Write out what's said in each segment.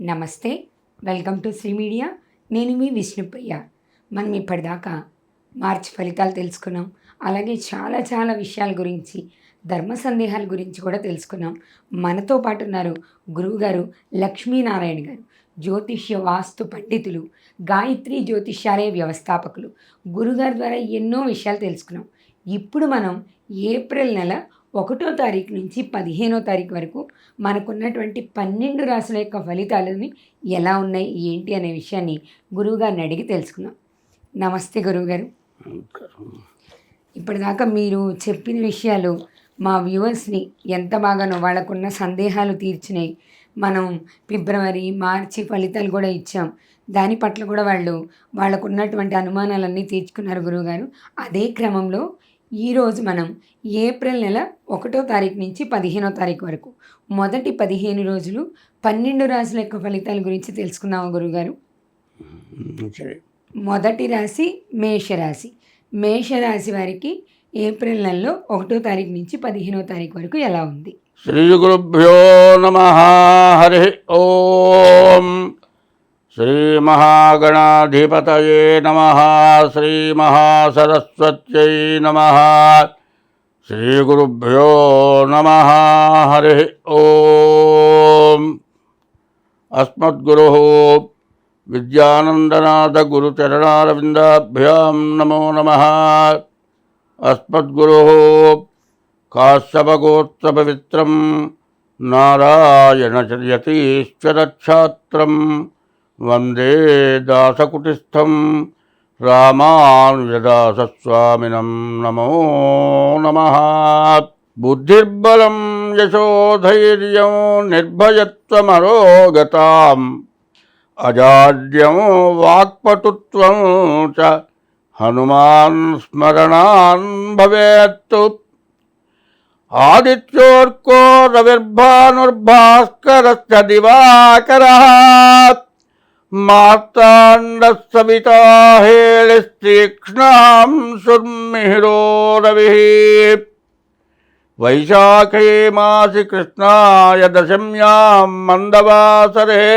నమస్తే, welcome to Shri media. నేను మీ విష్ణుప్రియ. మనం ఇప్పటిదాకా మార్చి ఫలితాలు తెలుసుకున్నాం. అలాగే చాలా విషయాల గురించి, ధర్మ సందేహాల గురించి కూడా తెలుసుకున్నాం. మనతో పాటు ఉన్నారు గురువుగారు లక్ష్మీనారాయణ గారు, జ్యోతిష్య వాస్తు పండితులు, గాయత్రి జ్యోతిష్యాలయ వ్యవస్థాపకులు. గురుగారి ద్వారా ఎన్నో విషయాలు తెలుసుకున్నాం. ఇప్పుడు మనం ఏప్రిల్ నెల 1వ తారీఖు నుంచి 15వ తారీఖు వరకు మనకున్నటువంటి 12 రాశుల యొక్క ఫలితాలని ఎలా ఉన్నాయి, ఏంటి అనే విషయాన్ని గురువుగారిని అడిగి తెలుసుకుందాం. నమస్తే గురువుగారు. ఇప్పటిదాకా మీరు చెప్పిన విషయాలు మా వ్యూవర్స్ని ఎంత బాగానో వాళ్ళకున్న సందేహాలు తీర్చినాయి. మనం ఫిబ్రవరి, మార్చి ఫలితాలు కూడా ఇచ్చాం. దాని పట్ల కూడా వాళ్ళకు ఉన్నటువంటి అనుమానాలన్నీ తీర్చుకున్నారు గురువుగారు. అదే క్రమంలో ఈరోజు మనం ఏప్రిల్ నెల 1వ తారీఖు నుంచి 15వ తారీఖు వరకు మొదటి 15 రోజులు 12 రాశుల యొక్క ఫలితాల గురించి తెలుసుకుందాము గురువుగారు. మొదటి రాశి మేషరాశి. మేషరాశి వారికి ఏప్రిల్ నెలలో 1వ తారీఖు నుంచి 15వ తారీఖు వరకు ఎలా ఉంది? శ్రీ గురుభ్యో నమః. హరి ఓం. శ్రీ మహాగణాధిపతయే నమః. శ్రీ మహాసరస్వత్యై నమః. శ్రీ గురుభ్యో నమః. హరి ఓం. అస్మద్గురుః విద్యానందనాథ గురుచరణారవిందాభ్యాం నమో నమః. అస్మద్గురుః కాశ్యపగోత్రపవిత్రం నారాయణచర్యతీశ్వరఛాత్రం వందే దాసకుటిస్థం రామానుజదాసస్వామినం నమో నమః. బుద్ధిర్బలం యశోధైర్యం నిర్భయత్వమరోగతాం అజాడ్యం వాక్పటుత్వం చ హనుమాన్ స్మరణాన్ భవేత్తు. ఆదిత్యోర్కో రవిర్భానుర్భాస్కరశ్చ దివాకరః మార్తాండస్సవితా హేళిస్తీక్ష్ణాం సుర్మిహిరో రవిః. వైశాఖే మాసి కృష్ణాయ దశమ్యాం మందవాసరే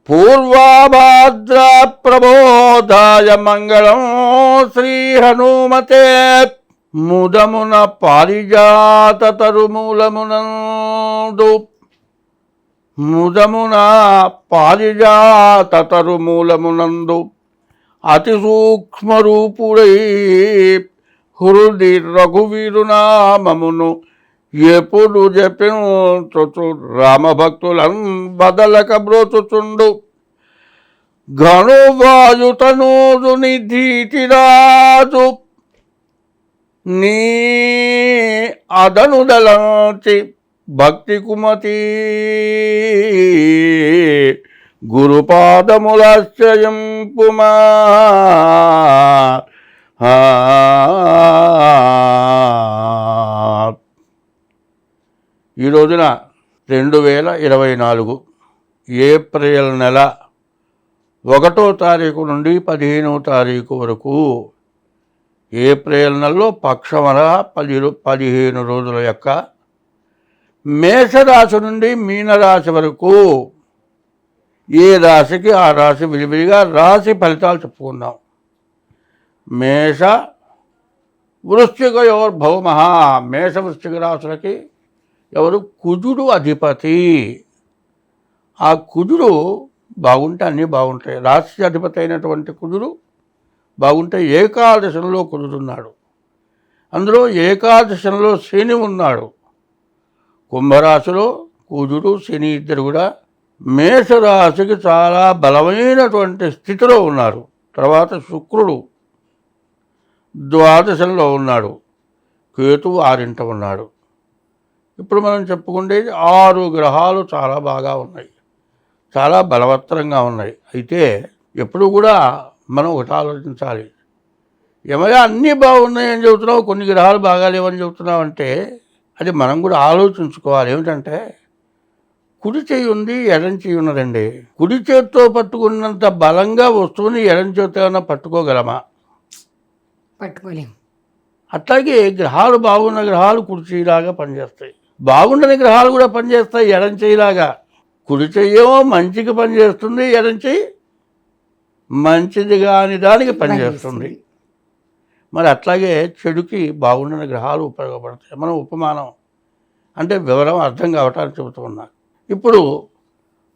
పూర్వాభాద్రా ప్రబోధాయ మంగళం శ్రీ హనుమతే. ముదమున పారిజాత తరుమూలమునందు అతి సూక్ష్మరూపుడై హృది రఘువీరునామమును ఎప్పుడు జపించుచు రామభక్తులను బదలక బ్రోచుచుండు. ఘనువాయుతనూజు నిధీతిరాజు నీ అదనుదలంచి భక్తి కుమతి గురుపాదములాశ్రయంపుమా. ఈ రోజున 2024 ఏప్రిల్ నెల 1వ తారీఖు నుండి 15వ తారీఖు వరకు ఏప్రిల్ నెలలో పక్షమల 15 రోజుల యొక్క మేషరాశి నుండి మీనరాశి వరకు ఏ రాశికి ఆ రాశి విడివిడిగా రాశి ఫలితాలు చెప్పుకుందాం. మేష వృశ్చికయోర్భౌమః. మేష వృశ్చిక రాశులకి ఎవరు? కుజుడు అధిపతి. ఆ కుజుడు బాగుంటే అన్నీ బాగుంటాయి. రాశి అధిపతి అయినటువంటి కుజుడు బాగుంటే ఏకాదశంలో కుజుడున్నాడు. అందులో ఏకాదశంలో శని ఉన్నాడు. కుంభరాశిలో కుజుడు శని ఇద్దరు కూడా మేషరాశికి చాలా బలమైనటువంటి స్థితిలో ఉన్నారు. తర్వాత శుక్రుడు ద్వాదశంలో ఉన్నాడు. కేతువు 6ంట ఉన్నాడు. ఇప్పుడు మనం చెప్పుకునేది 6 గ్రహాలు చాలా బాగా ఉన్నాయి, చాలా బలవత్తరంగా ఉన్నాయి. అయితే ఎప్పుడు కూడా మనం ఒకటి ఆలోచించాలి. ఏమయ్యా అన్నీ బాగున్నాయని చెబుతున్నావు, కొన్ని గ్రహాలు బాగాలేవని చెబుతున్నావు అంటే అది మనం కూడా ఆలోచించుకోవాలి. ఏమిటంటే కుడి చేయి ఉంది, ఎడం చేయి ఉన్నదండి. కుడి చేతితో పట్టుకున్నంత బలంగా వస్తువుని ఎడం చేతితో ఏమైనా పట్టుకోగలమా? పట్టుకోలేము. అట్లాగే గ్రహాలు బాగున్న గ్రహాలు కుడి చేయిలాగా పనిచేస్తాయి, బాగుండని గ్రహాలు కూడా పనిచేస్తాయి ఎడం చేయిలాగా. కుడి చెయ్యేమో మంచికి పనిచేస్తుంది, ఎడం చెయ్యి మంచిది కాని దానికి పనిచేస్తుంది. మరి అట్లాగే చెడుకి బాగుండని గ్రహాలు ఉపయోగపడతాయి. మనం ఉపమానం అంటే వివరం అర్థం కావటానికి చెబుతూ ఉన్నా. ఇప్పుడు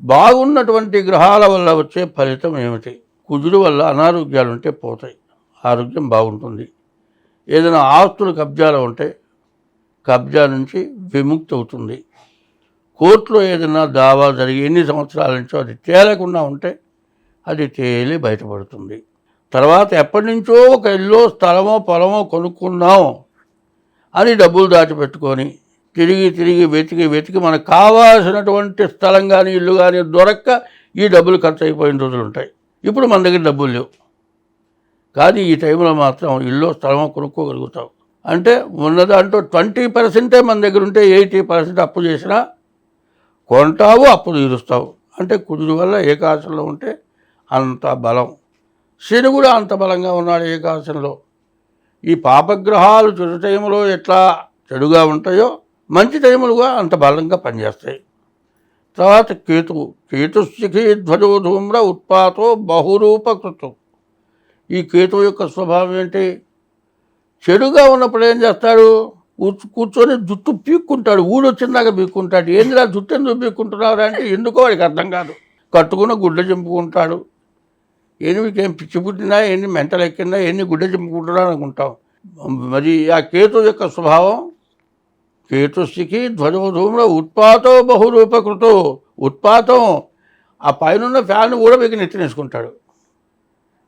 బాగున్నటువంటి గ్రహాల వల్ల వచ్చే ఫలితం ఏమిటి? కుజుడు వల్ల అనారోగ్యాలు ఉంటే పోతాయి, ఆరోగ్యం బాగుంటుంది. ఏదైనా ఆస్తులు కబ్జాలు ఉంటే కబ్జా నుంచి విముక్తి అవుతుంది. కోర్టులో ఏదైనా దావా జరిగి ఎన్ని సంవత్సరాల నుంచో అది తేలకుండా ఉంటే అది తేలి బయటపడుతుంది. తర్వాత ఎప్పటి నుంచో ఒక ఇల్లు స్థలమో పొలమో కొనుక్కున్నాం అని డబ్బులు దాచిపెట్టుకొని తిరిగి వెతికి మనకు కావాల్సినటువంటి స్థలం కానీ ఇల్లు కానీ దొరక్క ఈ డబ్బులు ఖర్చు అయిపోయిన రోజులు ఉంటాయి. ఇప్పుడు మన దగ్గర డబ్బులు లేవు, కానీ ఈ టైంలో మాత్రం ఇల్లు స్థలమో కొనుక్కోగలుగుతాం. అంటే ఉన్నదాంట్లో 20% మన దగ్గర ఉంటే 80% అప్పు చేసినా కొంటావు, అప్పు తీరుస్తావు. అంటే కుజుడు వల్ల ఏకాదశంలో ఉంటే అంత బలం. శని కూడా అంత బలంగా ఉన్నాడు ఏకాదశంలో. ఈ పాపగ్రహాలు చెడు టైములో ఎట్లా చెడుగా ఉంటాయో మంచి టైములుగా అంత బలంగా పనిచేస్తాయి. తర్వాత కేతుశిఖి ధ్వజో ధూమ్ర ఉత్పాతో బహురూపకృతం. ఈ కేతువు యొక్క స్వభావం ఏంటి? చెడుగా ఉన్నప్పుడు ఏం చేస్తాడు? కూర్చొని జుట్టు పీక్కుంటాడు, ఊడొచ్చిందాక పీక్కుంటాడు. ఏందిరా జుట్టు ఎందుకు పీక్కుంటున్నారు అంటే ఎందుకో వాడికి అర్థం కాదు. కట్టుకున్న గుడ్డ చింపుకుంటాడు. మీకేం పిచ్చి పుట్టినా, ఎన్ని మెంటలు ఎక్కినా, ఎన్ని గుడ్డ చింపుకుంటున్నా అనుకుంటాం. మరి ఆ కేతు యొక్క స్వభావం కేతుశిఖి ధ్వజోధూమ్ర ఉత్పాతో బహురూపకృతో. ఉత్పాతం ఆ పైన ఫ్యాన్ కూడా మీకు నెత్తినేసుకుంటాడు.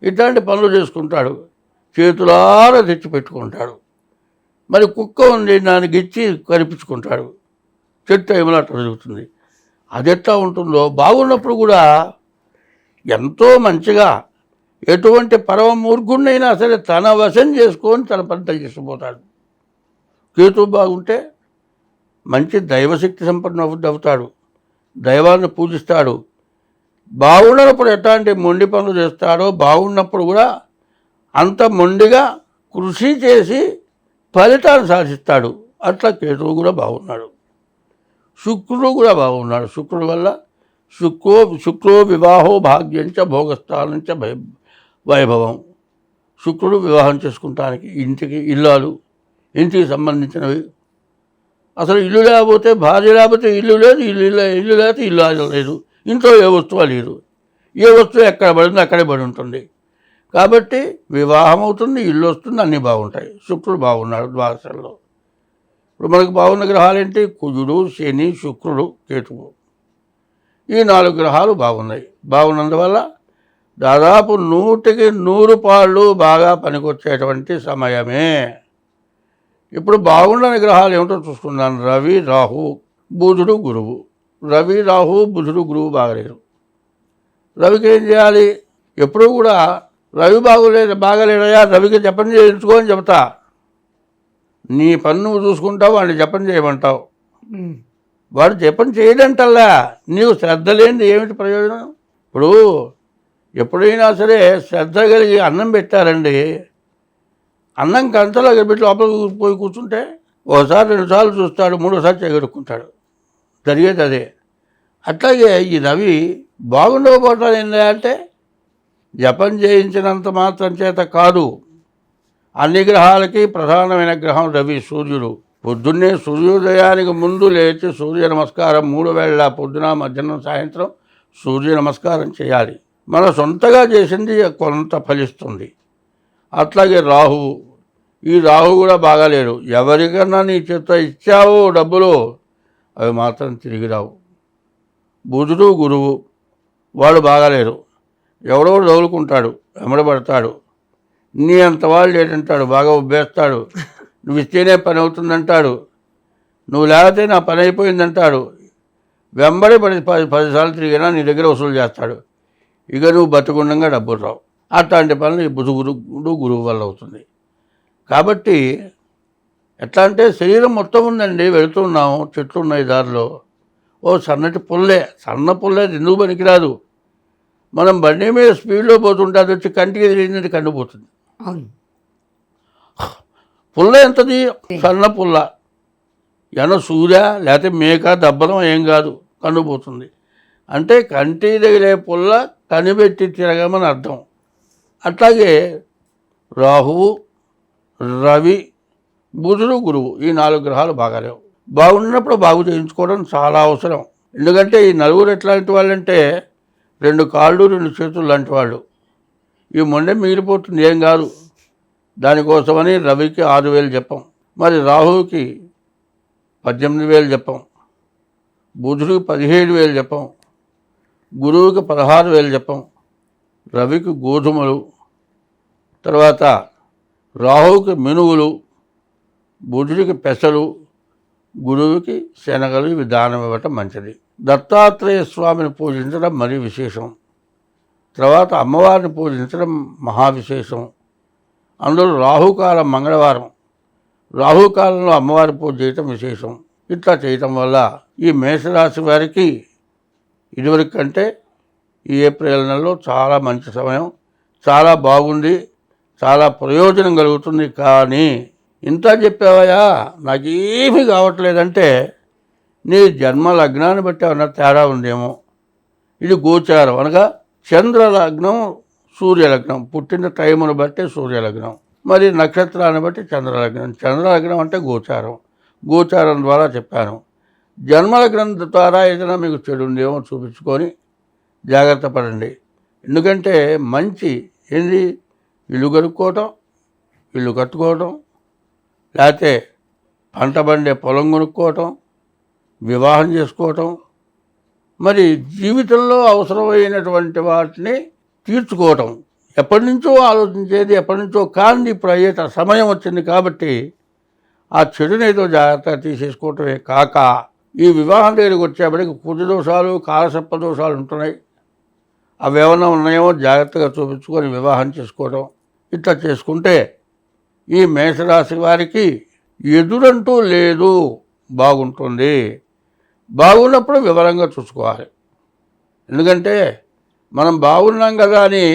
ఇట్లాంటి పనులు చేసుకుంటాడు, చేతులారా తెచ్చి పెట్టుకుంటాడు. మరి కుక్క ఉంది, దాన్ని గిచ్చి కనిపించుకుంటాడు. చెట్టు ఏమలా అట్లా జరుగుతుంది. అది ఎట్లా ఉంటుందో బాగున్నప్పుడు కూడా ఎంతో మంచిగా ఎటువంటి పరమ మూర్ఖుడినైనా సరే తన వశం చేసుకొని తన పని చేసుకుపోతాడు. కేతువు బాగుంటే మంచి దైవశక్తి సంపన్న అవుతాడు, దైవాన్ని పూజిస్తాడు. బాగున్నప్పుడు ఎట్లాంటి మొండి పనులు చేస్తాడో బాగున్నప్పుడు కూడా అంత మొండిగా కృషి చేసి ఫలితాన్ని సాధిస్తాడు. అట్లా కేతువు కూడా బాగున్నాడు. శుక్రుడు కూడా బాగున్నాడు. శుక్రుడు వల్ల శుక్రో వివాహో భాగ్యంచ భోగస్థానంచ వైభవం. శుక్రుడు వివాహం చేసుకుంటానికి ఇంటికి ఇల్లాలు, ఇంటికి సంబంధించినవి. అసలు ఇల్లు లేకపోతే భార్య లేకపోతే ఇల్లు లేదు, ఇల్లు లేకపోతే ఇల్లు లేదు. ఇంట్లో ఏ వస్తువు లేదు, ఏ వస్తువు ఎక్కడ పడిందో అక్కడే పడి ఉంటుంది. కాబట్టి వివాహం అవుతుంది, ఇల్లు వస్తుంది, అన్నీ బాగుంటాయి. శుక్రుడు బాగున్నాడు ద్వాదశంలో. ఇప్పుడు మనకు బాగున్న గ్రహాలు ఏంటి? కుజుడు, శని, శుక్రుడు, కేతువు. ఈ 4 గ్రహాలు బాగున్నాయి. బాగున్నందువల్ల దాదాపు 100కి 100 పాళ్ళు బాగా పనికొచ్చేటువంటి సమయమే. ఇప్పుడు బాగుండని గ్రహాలు ఏమిటో చూసుకున్నాను. రవి, రాహు, బుధుడు, గురువు. రవి, రాహు, బుధుడు, గురువు బాగలేరు. రవికి ఏం చేయాలి? ఎప్పుడూ కూడా రవి బాగలేడయా, రవికి జపం చేయించుకో అని చెబుతా. నీ పని నువ్వు చూసుకుంటావు, వాడిని జపం చేయమంటావు. వాడు జపం చేయడంటల్లా, నీవు శ్రద్ధ లేనిది ఏమిటి ప్రయోజనం? ఇప్పుడు ఎప్పుడైనా సరే శ్రద్ధ కలిగి అన్నం పెట్టారండి, అన్నం కంచలో పెట్టి లోపలికి పోయి కూర్చుంటే ఒకసారి 2 సార్లు చూస్తాడు, 3వసారి చేయగడుక్కుంటాడు. జరిగేది అదే. అట్లాగే ఈ రవి బాగుండకపోవటం ఏంటంటే జపం చేయించినంత మాత్రం చేత కాదు. అన్ని గ్రహాలకి ప్రధానమైన గ్రహం రవి, సూర్యుడు. పొద్దున్నే సూర్యోదయానికి ముందు లేచి సూర్య నమస్కారం 3 వేళ పొద్దున, మధ్యాహ్నం, సాయంత్రం సూర్య నమస్కారం చేయాలి. మన సొంతగా చేసింది కొంత ఫలిస్తుంది. అట్లాగే రాహు, ఈ రాహు కూడా బాగాలేడు. ఎవరికన్నా నీ చేత ఇచ్చావో డబ్బులు అవి మాత్రం తిరిగి రావు. బుధుడు, గురువు వాడు బాగాలేరు. ఎవడో తగులుకుంటాడు, వెంబడబడతాడు. నీ అంత వాళ్ళు ఏంటంటాడు, బాగా ఉబ్బేస్తాడు. నువ్వు ఇస్తేనే పని అవుతుందంటాడు, నువ్వు లేకపోతే నా పని అయిపోయిందంటాడు. వెంబడి 10 సార్లు తిరిగినా నీ దగ్గర వసూలు చేస్తాడు. ఇక నువ్వు బతుకుండగా డబ్బులు రావు. అట్లాంటి పనులు ఈ బుధుడు, గురువు వల్ల అవుతుంది. కాబట్టి ఎట్లా అంటే శరీరం మొత్తం ఉందండి, వెళుతున్నాము, చెట్లు ఉన్నాయి దారిలో, ఓ సన్నటి పుల్లే, సన్న పుల్లే ఎందుకు పనికిరాదు. మనం బండి మీద స్పీడ్లో పోతుంటే అది వచ్చి కంటికి తెలియదు, కండిపోతుంది. పుల్ల ఎంతది? సన్న పుల్ల. సూర్య లేకపోతే మేక దబ్బలం ఏం కాదు, కండిపోతుంది. అంటే కంటి తగిలే పుల్ల కనిపెట్టి తిరగమని అర్థం. అట్లాగే రాహువు, రవి, బుధుడు, గురువు ఈ 4 గ్రహాలు బాగాలేవు. బాగున్నప్పుడు బాగు చేయించుకోవడం చాలా అవసరం. ఎందుకంటే ఈ నలుగురు ఎట్లాంటి వాళ్ళంటే 2 కాళ్ళు 2 చేతులు లాంటి వాళ్ళు. ఈ మొండె మిగిలిపోతుంది, ఏం కాదు. దానికోసమని రవికి 6,000 చెప్పాం, మరి రాహువుకి 18,000 చెప్పాం, బుధుడికి 17,000 చెప్పాం, గురువుకి 16,000 చెప్పాం. రవికి గోధుమలు, తర్వాత రాహువుకి మినుగులు, బుధుడికి పెసలు, గురువుకి శనగలు ఇవి దానం ఇవ్వటం మంచిది. దత్తాత్రేయ స్వామిని పూజించడం మరీ విశేషం. తర్వాత అమ్మవారిని పూజించడం మహావిశేషం. అందులో రాహుకాలం మంగళవారం, రాహుకాలంలో అమ్మవారి పూజ చేయటం విశేషం. ఇట్లా చేయటం వల్ల ఈ మేషరాశి వారికి ఇదివరకు కంటే ఈ ఏప్రిల్ నెలలో చాలా మంచి సమయం, చాలా బాగుంది, చాలా ప్రయోజనం కలుగుతుంది. కానీ ఇంత చెప్పావయ్యా నాకేమీ కావట్లేదంటే నీ జన్మ లగ్నాన్ని బట్టి ఏమన్నా తేడా ఉందేమో. ఇది గోచారం అనగా చంద్రలగ్నం, సూర్యలగ్నం, పుట్టిన టైమును బట్టి సూర్యలగ్నం, మరి నక్షత్రాన్ని బట్టి చంద్రలగ్నం. చంద్రలగ్నం అంటే గోచారం, గోచారం ద్వారా చెప్పాను. జన్మలగ్నం ద్వారా ఏదైనా మీకు చెడు ఉందేమో చూపించుకొని జాగ్రత్త పడండి. ఎందుకంటే మంచి ఏంది, ఇల్లు కడుక్కోవటం, ఇల్లు కట్టుకోవటం, లేకపోతే పంట పండే పొలం కొనుక్కోవటం, వివాహం చేసుకోవటం, మరి జీవితంలో అవసరమైనటువంటి వాటిని తీర్చుకోవటం. ఎప్పటి నుంచో ఆలోచించేది, ఎప్పటి నుంచో కాంది ఇప్పుడు అయ్యేట సమయం వచ్చింది. కాబట్టి ఆ చెడుని ఏదో జాగ్రత్తగా తీసేసుకోవటమే కాక ఈ వివాహం దగ్గరికి వచ్చేప్పటికి కుజ దోషాలు, కాలసర్ప దోషాలు ఉంటున్నాయి. అవి ఏమైనా ఉన్నాయేమో జాగ్రత్తగా చూపించుకొని వివాహం చేసుకోవడం. ఇట్లా చేసుకుంటే ఈ మేషరాశి వారికి ఎదురంటూ లేదు, బాగుంటుంది. బాగున్నప్పుడు వివరంగా చూసుకోవాలి. ఎందుకంటే మనం బాగున్నాం కదా అని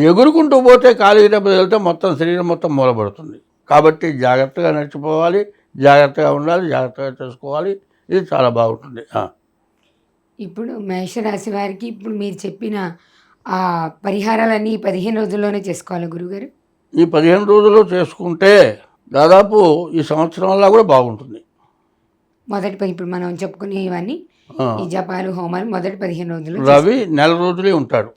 ఎగురుకుంటూ పోతే కాలికి దెబ్బ తగిలితే మొత్తం శరీరం మొత్తం మూలబడుతుంది. కాబట్టి జాగ్రత్తగా నడిచిపోవాలి, జాగ్రత్తగా ఉండాలి, జాగ్రత్తగా చేసుకోవాలి. ఇది చాలా బాగుంటుంది. ఇప్పుడు మేషరాశి వారికి ఇప్పుడు మీరు చెప్పిన ఆ పరిహారాలన్నీ ఈ 15 రోజుల్లోనే చేసుకోవాలి గురుగారు? ఈ 15 రోజుల్లో చేసుకుంటే దాదాపు ఈ సంవత్సరంలా కూడా బాగుంటుంది. ఇప్పుడు మనం చెప్పుకునే ఇవన్నీ ఈ జపాలు, హోమాలు మొదటి 15 రోజులు. రవి నెల రోజులే ఉంటాడు,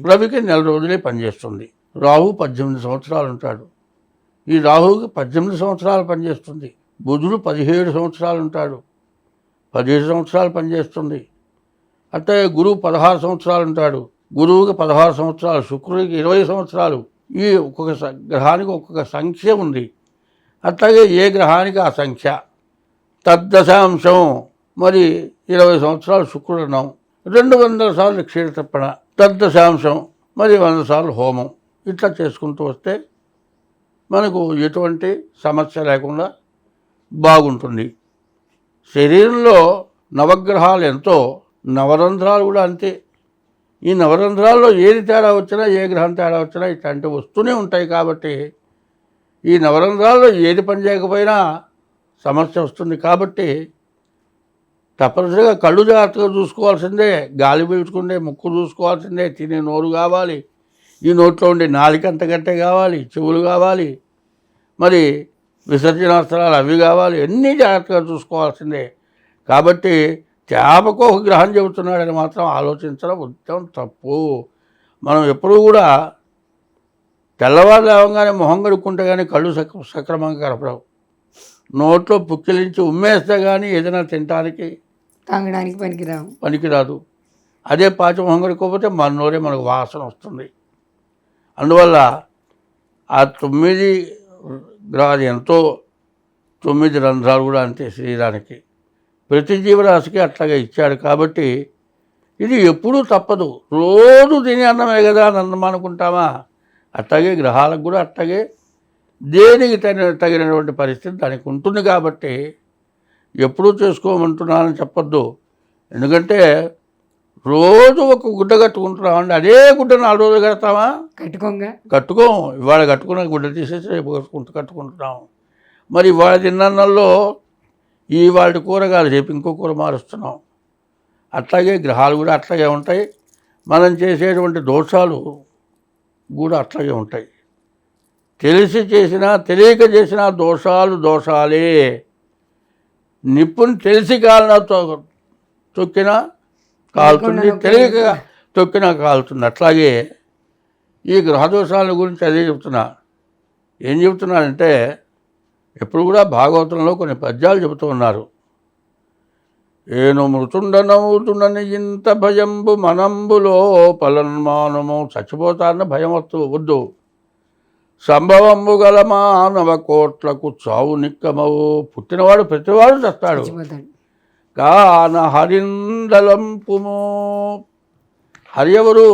రవికి నెల రోజులే పనిచేస్తుంది. రాహు 18 సంవత్సరాలు ఉంటాడు, ఈ రాహుకి 18 సంవత్సరాలు పనిచేస్తుంది. బుధుడు 17 సంవత్సరాలు ఉంటాడు, 17 సంవత్సరాలు పనిచేస్తుంది. అంటే గురువు 16 సంవత్సరాలు ఉంటాడు, గురువుకి 16 సంవత్సరాలు, శుక్రుడికి 20 సంవత్సరాలు. ఈ ఒక్కొక్క గ్రహానికి ఒక్కొక్క సంఖ్య ఉంది. అట్లాగే ఏ గ్రహానికి ఆ సంఖ్య. తద్దశాంశం మరి 20 సంవత్సరాలు శుక్రుడు అన్నాం, 200 సార్లు క్షీరతర్పణ, తద్దశాంశం మరి 100 సార్లు హోమం. ఇట్లా చేసుకుంటూ వస్తే మనకు ఎటువంటి సమస్య లేకుండా బాగుంటుంది. శరీరంలో నవగ్రహాలు ఎంతో, నవరంధ్రాలు కూడా అంతే. ఈ నవరంధ్రాల్లో ఏది తేడా వచ్చినా, ఏ గ్రహం తేడా వచ్చినా ఇట్లాంటివి వస్తూనే ఉంటాయి. కాబట్టి ఈ నవరంధ్రాల్లో ఏది పని చేయకపోయినా సమస్య వస్తుంది. కాబట్టి తప్పనిసరిగా కళ్ళు జాగ్రత్తగా చూసుకోవాల్సిందే, గాలి పీల్చుకుంటే ముక్కు చూసుకోవాల్సిందే, తినే నోరు కావాలి, ఈ నోట్లో ఉండే నాలుక అంతకంటే కావాలి, చెవులు కావాలి, మరి విసర్జనాస్త్రాలు అవి కావాలి, అన్నీ జాగ్రత్తగా చూసుకోవాల్సిందే. కాబట్టి చేపకు ఒక గ్రహం చెబుతున్నాడని మాత్రం ఆలోచించడం ఉత్తమం తప్పు. మనం ఎప్పుడూ కూడా తెల్లవారు లేవగానే మొహం కడుక్కుంటే కానీ కళ్ళు సక్రమంగా కనపడవు. నోట్లో పుక్కిలించి ఉమ్మేస్తే కానీ ఏదైనా తినడానికి తాగడానికి పనికిరాదు. అదే పాచి మొహం కడుక్కోకపోతే మన నోరే మనకు వాసన వస్తుంది. అందువల్ల ఆ 9 గ్రహాలు ఎంతో, 9 రంధ్రాలు కూడా అంతే శరీరానికి. ప్రతి జీవరాశికి అట్లాగే ఇచ్చాడు. కాబట్టి ఇది ఎప్పుడూ తప్పదు. రోజు తినే అన్నమే కదా అని అన్నం అనుకుంటామా? అట్లాగే గ్రహాలకు కూడా అట్లాగే దేనికి తగినటువంటి పరిస్థితి దానికి ఉంటుంది. కాబట్టి ఎప్పుడూ చేసుకోమంటున్నానని చెప్పొద్దు. ఎందుకంటే రోజు ఒక గుడ్డ కట్టుకుంటున్నామండి, అదే గుడ్డ 4 రోజులు కడతామా? కట్టుకోం. ఇవాళ కట్టుకున్న గుడ్డ తీసేసి రేపు కట్టుకుంటున్నాము. మరి ఇవాళ తిన్నల్లో ఈ వాటి కూర కాదు, రేపు ఇంకో కూర మారుస్తున్నాం. అట్లాగే గ్రహాలు కూడా అట్లాగే ఉంటాయి. మనం చేసేటువంటి దోషాలు కూడా అట్లాగే ఉంటాయి. తెలిసి చేసినా తెలియక చేసినా దోషాలే. నిప్పుని తెలిసి కాలిన తొక్కినా కాలుతుంది, తెలియక తొక్కినా కాలుతుంది. అట్లాగే ఈ గ్రహదోషాల గురించి అదే చెప్తున్నా. ఏం చెబుతున్నానంటే ఎప్పుడు కూడా భాగవతంలో కొన్ని పద్యాలు చెబుతూ ఉన్నారు. ఏను మృతుండనవుతుండని ఇంత భయంబు మనంబులో పలన్మానము, చచ్చిపోతారన్న భయం వద్దు. సంభవంబు గల మానవ కోట్లకు చావు నిక్కమవు, పుట్టినవాడు ప్రతివాడు చస్తాడు. కాన హరిందలంపుము, హరి ఎవరు?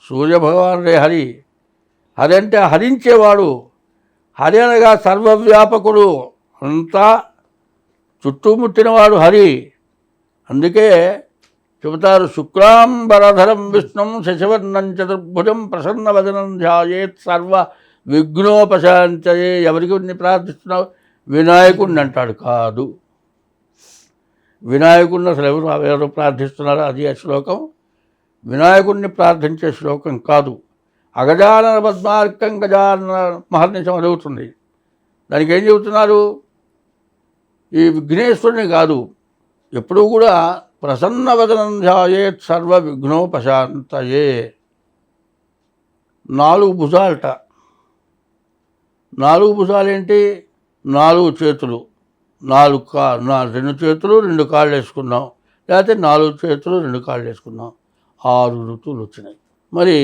సూర్యభగవానుడే హరి. హరి అంటే హరించేవాడు. హరి అనగా సర్వవ్యాపకుడు, అంతా చుట్టుముట్టినవాడు హరి. అందుకే చెబుతారు, శుక్లాంబరధరం విష్ణుం శశివర్ణం చతుర్భుజం ప్రసన్నవదనం ధ్యాయేత్ సర్వ విఘ్నోపశాంతయే. ఎవరికి ప్రార్థిస్తున్నావు? వినాయకుడిని అంటాడు. కాదు, వినాయకుడిని అసలు ఎవరు ప్రార్థిస్తున్నారో అది ఆ శ్లోకం. వినాయకుడిని ప్రార్థించే శ్లోకం కాదు. అగజానన పద్మార్కం గజానన మహర్నిశం అడుగుతుంది. దానికి ఏం చెబుతున్నారు? ఈ విఘ్నేశ్వరుని కాదు, ఎప్పుడూ కూడా ప్రసన్నవదనం ధ్యాయేత్ సర్వ విఘ్నోపశాంతయే. 4 భుజాలట. 4 భుజాలేంటి? 4 చేతులు, 2 చేతులు 2 కాళ్ళు వేసుకున్నాం, లేకపోతే 4 చేతులు 2 కాళ్ళు వేసుకున్నాం. 6 ఋతువులు వచ్చినాయి. మరి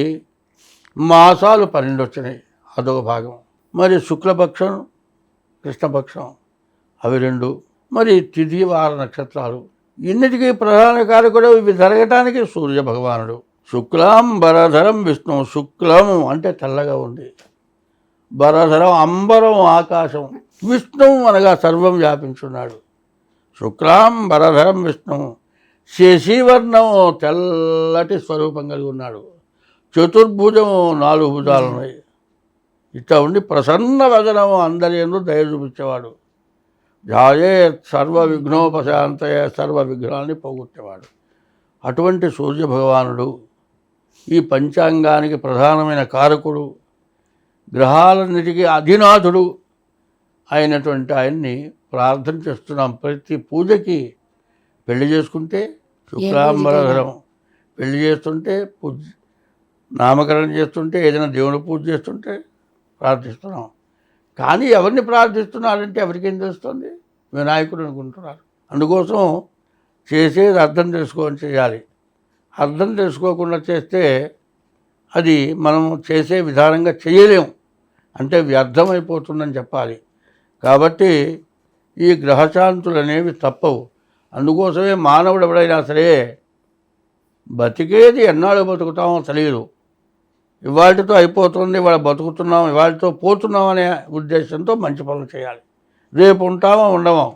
మాసాలు 12 వచ్చినాయి, అదొక భాగం. మరి శుక్లపక్షం కృష్ణపక్షం అవి 2. మరి తిథి వార నక్షత్రాలు. ఇన్నిటికీ ప్రధాన కారకుడు ఇవి జరగటానికి సూర్యభగవానుడు. శుక్లాంబరధరం విష్ణు. శుక్లం అంటే తెల్లగా ఉంది, బరధరం అంబరం ఆకాశం, విష్ణువు అనగా సర్వం వ్యాపించున్నాడు. శుక్లాంబరధరం విష్ణు. శశివర్ణం తెల్లటి స్వరూపం కలిగి ఉన్నాడు. చతుర్భుజం 4 భుజాలు ఉన్నాయి. ఇట్లా ఉండి ప్రసన్న వదనం, అందరి యందు దయ చూపించేవాడు. ధ్యాయే సర్వ విఘ్నోపశాంతయ, సర్వ విఘ్నాన్ని పోగొట్టేవాడు. అటువంటి సూర్యభగవానుడు ఈ పంచాంగానికి ప్రధానమైన కారకుడు, గ్రహాలన్నిటికీ అధినాథుడు అయినటువంటి ఆయన్ని ప్రార్థన చేస్తున్నాం. ప్రతి పూజకి పెళ్లి చేసుకుంటే శుక్లాంబరధరం, పెళ్లి చేస్తుంటే నామకరణం చేస్తుంటే, ఏదైనా దేవుని పూజ చేస్తుంటే ప్రార్థిస్తున్నాం. కానీ ఎవరిని ప్రార్థిస్తున్నారంటే ఎవరికేం తెలుస్తుంది? వినాయకుడు అనుకుంటున్నారు. అందుకోసం చేసేది అర్థం తెలుసుకొని చేయాలి. అర్థం తెలుసుకోకుండా చేస్తే అది మనం చేసే విధానంగా చేయలేము, అంటే వ్యర్థమైపోతుందని చెప్పాలి. కాబట్టి ఈ గ్రహశాంతులు అనేవి తప్పవు. అందుకోసమే మానవుడు ఎవడైనా సరే బతికేది ఎన్నాళ్ళు బతుకుతామో తెలియదు. ఇవాళతో అయిపోతుంది, ఇవాళ బతుకుతున్నాం, ఇవాళతో పోతున్నాం అనే ఉద్దేశంతో మంచి పనులు చేయాలి. రేపు ఉంటామో ఉండమో,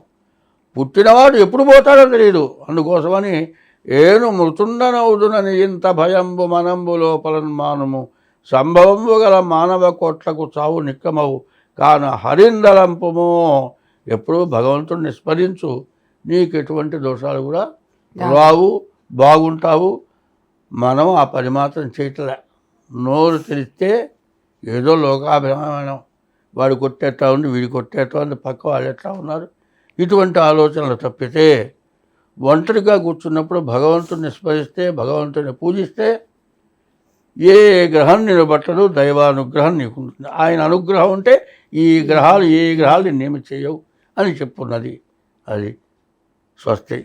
పుట్టినవాడు ఎప్పుడు పోతాడో తెలియదు. అందుకోసమని ఏను మృతుండనవుదునని ఇంత భయంబు మనంబు లోపలన్మానము, సంభవంబు గల మానవ కోట్లకు చావు నిక్కమవు, కాన హరిందలంపుము. ఎప్పుడూ భగవంతుడిని స్మరించు, నీకు ఎటువంటి దోషాలు కూడా రావు, బాగుంటావు. మనం ఆ పని మాత్రం చేయట్లే. నోరు తెలిస్తే ఏదో లోకాభిమానం, వాడు కొట్టేట్లా ఉంది, వీడి కొట్టేట్లా ఉంది, పక్క వాళ్ళు ఎట్లా ఉన్నారు, ఇటువంటి ఆలోచనలు తప్పితే ఒంటరిగా కూర్చున్నప్పుడు భగవంతుడిని స్మరిస్తే, భగవంతుడిని పూజిస్తే ఏ గ్రహం నిలబట్టదు, దైవానుగ్రహం నీకు ఉంటుంది. ఆయన అనుగ్రహం ఉంటే ఈ గ్రహాలు ఏ గ్రహాలు నిన్నేమి చేయవు అని చెప్పున్నది. అది స్వస్తి.